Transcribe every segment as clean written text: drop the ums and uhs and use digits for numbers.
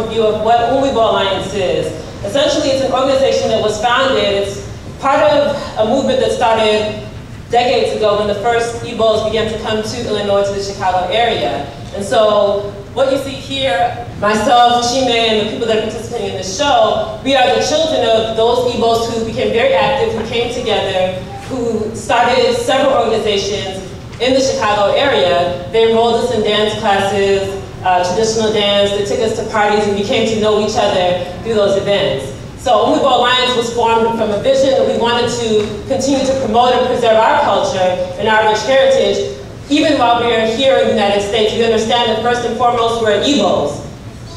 overview of what Umu Igbo Alliance is. Essentially, it's an organization that was founded. It's part of a movement that started decades ago when the first Igbos began to come to Illinois, to the Chicago area. And so what you see here, myself, Chime, and the people that are participating in this show, we are the children of those Igbos who became very active, who came together, who started several organizations in the Chicago area. They enrolled us in dance classes, traditional dance. They took us to parties, and we came to know each other through those events. So Umu Igbo Alliance was formed from a vision that we wanted to continue to promote and preserve our culture and our rich heritage. Even while we are here in the United States, we understand that first and foremost we're Igbos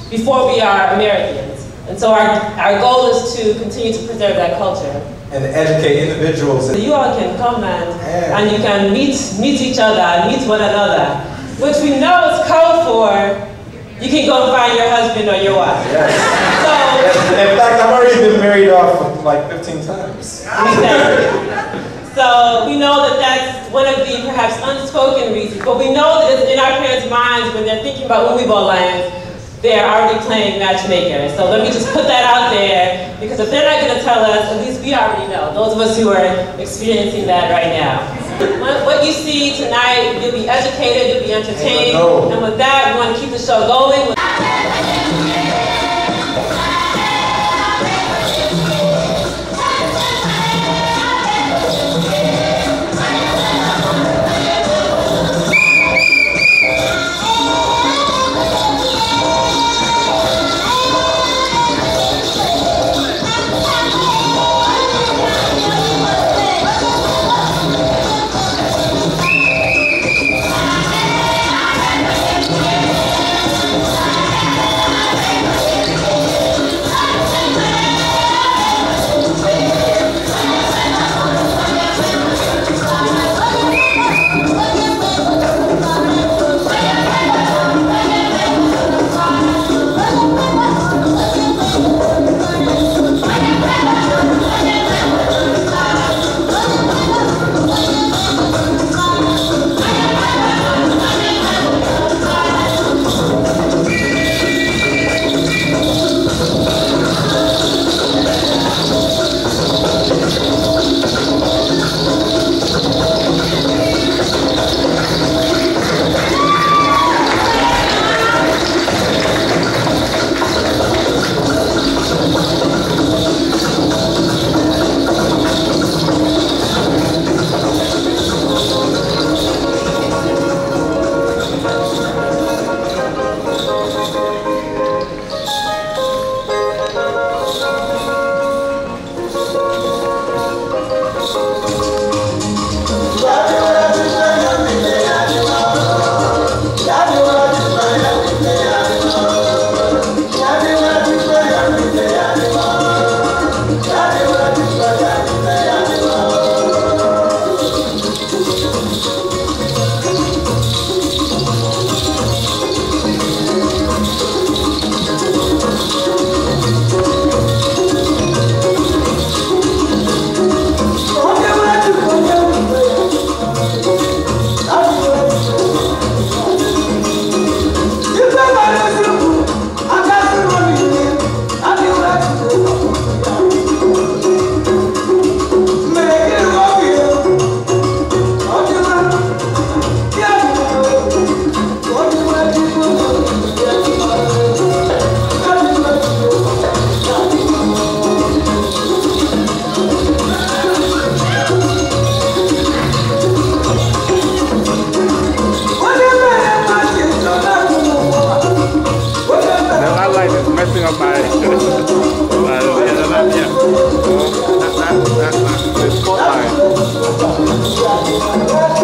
before we are Americans. And so our goal is to continue to preserve that culture. And educate individuals. So you all can come and you can meet each other and meet one another, which we know is code for you can go and find your husband or your wife. Yes. So, in fact, I've already been married off like 15 times. Exactly. So we know that that's one of the perhaps unspoken reasons, but we know that it's in our parents' minds when they're thinking about Umu Igbo Alliance, they're already playing matchmaker. So let me just put that out there, because if they're not going to tell us, at least we already know, those of us who are experiencing that right now. What you see tonight, you'll be educated, you'll be entertained, and with that, we want to keep the show going.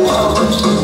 Spotlight.